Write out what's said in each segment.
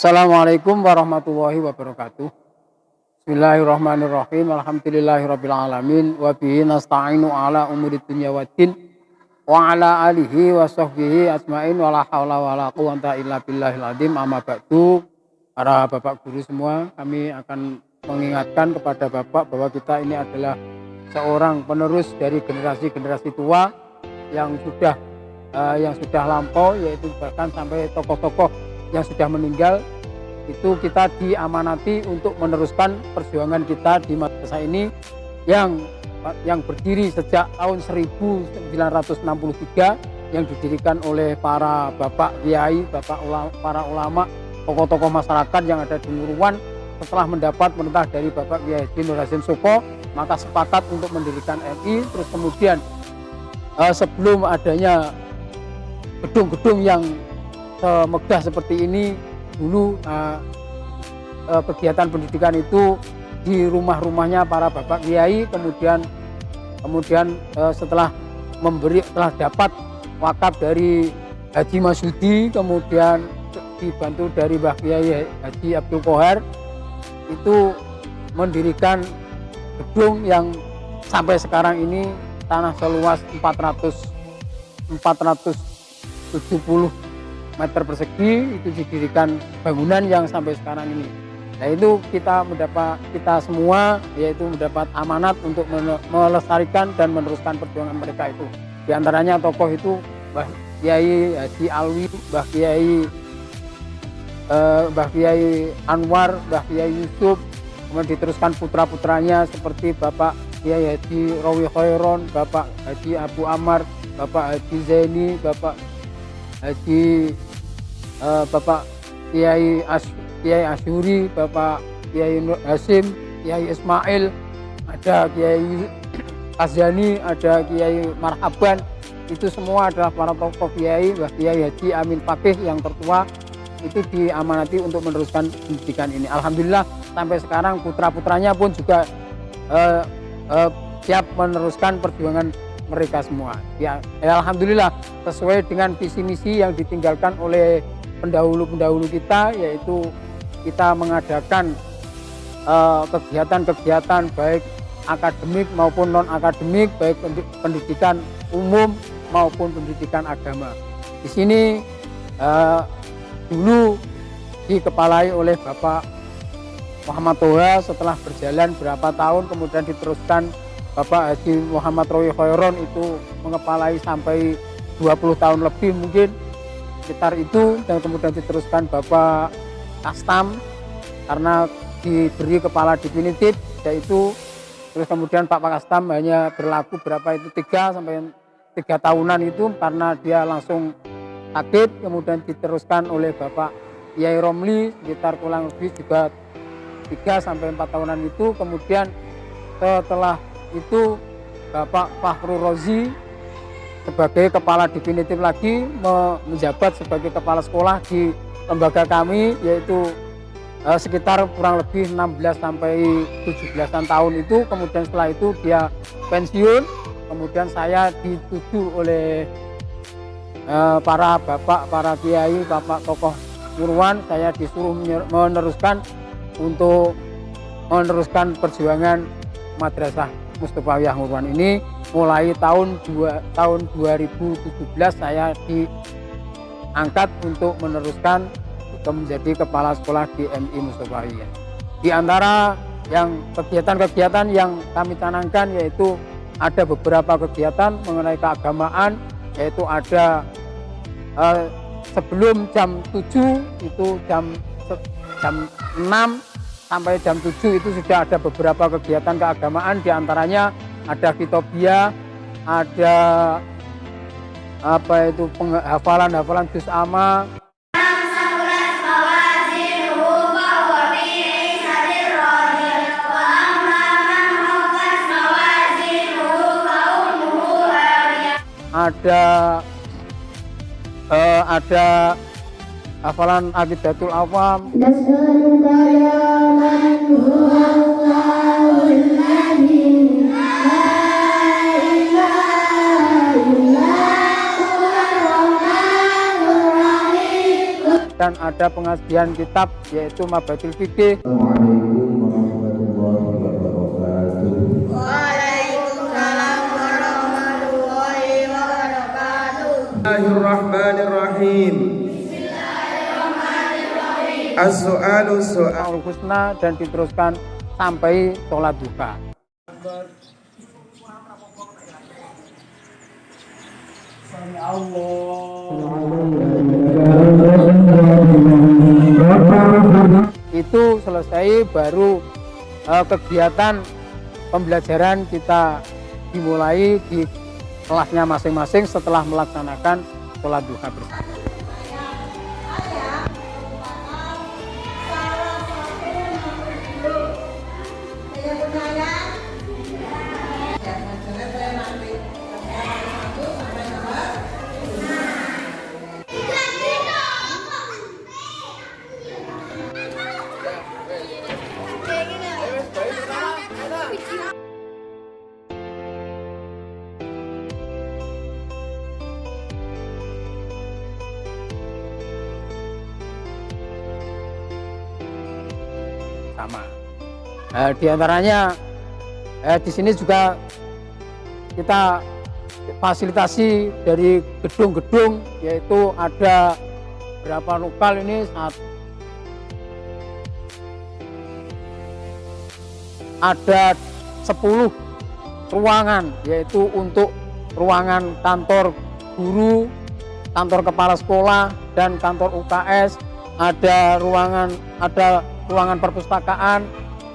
Assalamualaikum warahmatullahi wabarakatuh. Bismillahirrahmanirrahim. Alhamdulillahirabbil alamin wa bihi nasta'inu ala umurid dunya waddin wa ala alihi wa sahbihi ajmain wa la haula wa la quwwata illa billahil azim. Amma ba'du. Para bapak guru semua, kami akan mengingatkan kepada bapak bahwa kita ini adalah seorang penerus dari generasi-generasi tua yang sudah lampau, yaitu bahkan sampai tokoh-tokoh yang sudah meninggal. Itu kita diamanati untuk meneruskan perjuangan kita di masa ini yang berdiri sejak tahun 1963, yang didirikan oleh para bapak kiai, para ulama, tokoh-tokoh masyarakat yang ada di Nuruwan. Setelah mendapat perintah dari Bapak Kiai Haji Nur Hasim Soko, maka sepakat untuk mendirikan MI. Terus kemudian sebelum adanya gedung-gedung yang megah seperti ini, dulu kegiatan pendidikan itu di rumah-rumahnya para bapak kiai. Kemudian setelah dapat wakaf dari Haji Masyudi, kemudian dibantu dari Mbah Kiai Haji Abdul Qohar, itu mendirikan gedung yang sampai sekarang ini tanah seluas 470 meter persegi, itu didirikan bangunan yang sampai sekarang ini. Nah, itu kita semua yaitu mendapat amanat untuk melestarikan dan meneruskan perjuangan mereka itu. Di antaranya tokoh itu Mbah Kiai Haji Alwi, Mbah Kiai Anwar, Mbah Kiai Yusuf, kemudian diteruskan putra-putranya seperti Bapak Kiai Haji Rawi Khairon, Bapak Haji Abu Amar, Bapak Haji Zaini, Bapak Kiai Asyuri, Bapak Kiai Nur Hasim, Kiai Ismail, ada Kiai Azani, ada Kiai Marhaban. Itu semua adalah para tokoh kiai. Mbah Kiai Haji Amin Fakih yang tertua itu diamanati untuk meneruskan pendidikan ini. Alhamdulillah sampai sekarang putra-putranya pun juga siap meneruskan perjuangan mereka semua. Ya, alhamdulillah sesuai dengan visi misi yang ditinggalkan oleh pendahulu-pendahulu kita, yaitu kita mengadakan kegiatan-kegiatan baik akademik maupun non akademik, baik pendidikan umum maupun pendidikan agama. Di sini dulu dikepalai oleh Bapak Muhammad Toha. Setelah berjalan berapa tahun kemudian diteruskan Bapak Haji Muhammad Rawi Khairon, itu mengepalai sampai 20 tahun lebih mungkin sekitar itu, dan kemudian diteruskan Bapak Kastam karena diberi kepala definitif yaitu. Terus kemudian Pak Kastam hanya berlaku berapa itu 3 tahunan itu karena dia langsung sakit. Kemudian diteruskan oleh Bapak Kiai Romli sekitar kurang lebih juga 3-4 tahunan itu. Kemudian setelah itu Bapak Fahru Rozi sebagai kepala definitif lagi menjabat sebagai kepala sekolah di lembaga kami, yaitu sekitar kurang lebih 16-17 tahun itu. Kemudian setelah itu dia pensiun. Kemudian saya dituju oleh para kiai, bapak tokoh Nuruwan. Saya disuruh meneruskan perjuangan Madrasah Mustofawiyah Nuruwan ini. Mulai tahun 2017 saya diangkat untuk meneruskan menjadi kepala sekolah di MI Mustofawiyah. Di antara kegiatan-kegiatan yang kami canangkan yaitu ada beberapa kegiatan mengenai keagamaan, yaitu ada sebelum jam 7 itu jam 6 sampai jam 7 itu sudah ada beberapa kegiatan keagamaan. Di antaranya ada Kitobia, ada hafalan juz amma, ada hafalan Aqidatul Awam. dan ada pengajian kitab yaitu Mabatil Fikih. Assalamualaikum warahmatullahi wabarakatuh. Waalaikumsalam warahmatullahi wabarakatuh. Bismillahirrahmanirrahim. As-so'alu so'al. Asmaul Husna dan diteruskan sampai sholat duha. Itu selesai baru kegiatan pembelajaran kita dimulai di kelasnya masing-masing setelah melaksanakan sholat duha bersama. Sama. Di antaranya di sini juga kita fasilitasi dari gedung-gedung, yaitu ada berapa lokal ini, ada 10 ruangan, yaitu untuk ruangan kantor guru, kantor kepala sekolah, dan kantor UKS. Ada ruangan perpustakaan,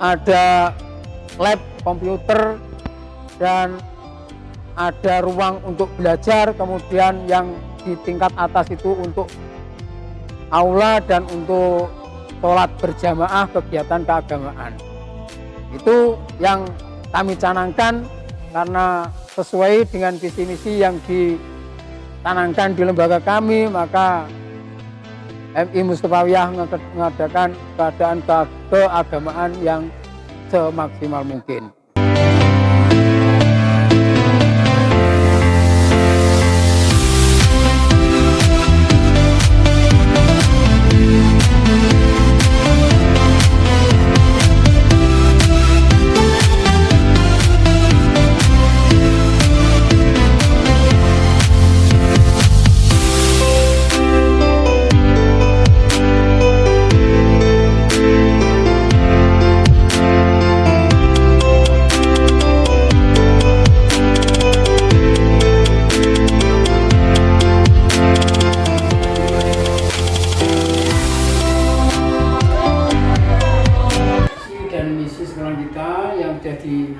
ada lab komputer, dan ada ruang untuk belajar. Kemudian yang di tingkat atas itu untuk aula dan untuk sholat berjamaah, kegiatan keagamaan. Itu yang kami canangkan karena sesuai dengan visi misi yang dicanangkan di lembaga kami, maka MI Mustofawiyah mengadakan keadaan keagamaan yang semaksimal mungkin. Kita yang jadi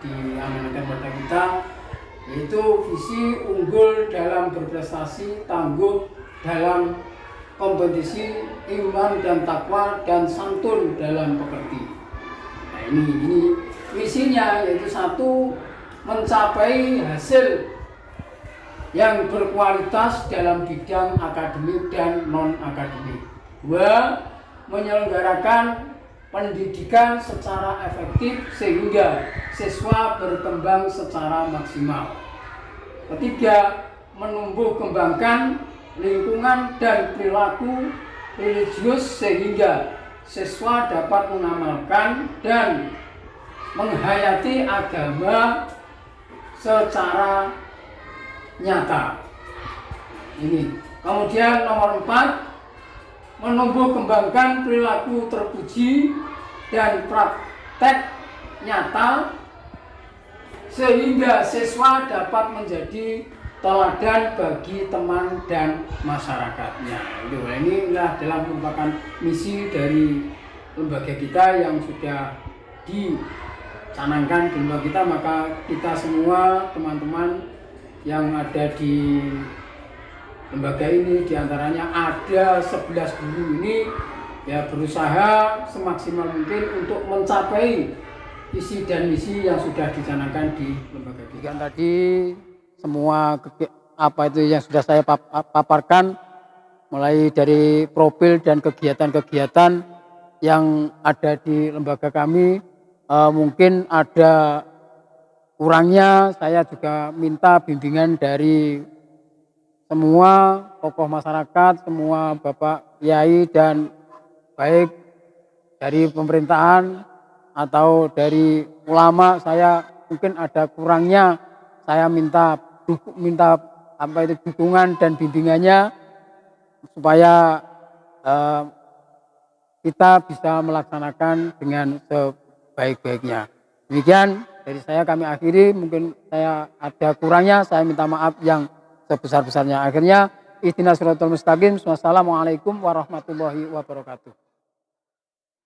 diamanahkan pada kita, yaitu visi unggul dalam berprestasi, tangguh dalam kompetisi, iman dan takwa, dan santun dalam pekerti. Nah, ini visinya, yaitu satu, mencapai hasil yang berkualitas dalam bidang akademik dan non akademik. Dua, menyelenggarakan pendidikan secara efektif sehingga siswa berkembang secara maksimal. Ketiga, menumbuh kembangkan lingkungan dan perilaku religius sehingga siswa dapat mengamalkan dan menghayati agama secara nyata. Ini. Kemudian nomor 4, menumbuh kembangkan perilaku terpuji dan praktek nyata sehingga siswa dapat menjadi teladan bagi teman dan masyarakatnya. Inilah dalam merupakan misi dari lembaga kita yang sudah dicanangkan di lembaga kita. Maka kita semua teman-teman yang ada di lembaga ini, diantaranya ada 11 guru ini, ya berusaha semaksimal mungkin untuk mencapai visi dan misi yang sudah dicanangkan di lembaga kita. Tadi semua apa itu yang sudah saya paparkan, mulai dari profil dan kegiatan-kegiatan yang ada di lembaga kami, mungkin ada kurangnya saya juga minta bimbingan dari semua tokoh masyarakat, semua Bapak Kiai dan baik dari pemerintahan atau dari ulama, saya mungkin ada kurangnya, saya minta dukungan dan bimbingannya supaya kita bisa melaksanakan dengan sebaik-baiknya. Demikian dari saya, kami akhiri. Mungkin saya ada kurangnya, saya minta maaf yang sebesar-besarnya. Akhirnya ihdinas siratal mustaqim. Wassalamualaikum warahmatullahi wabarakatuh.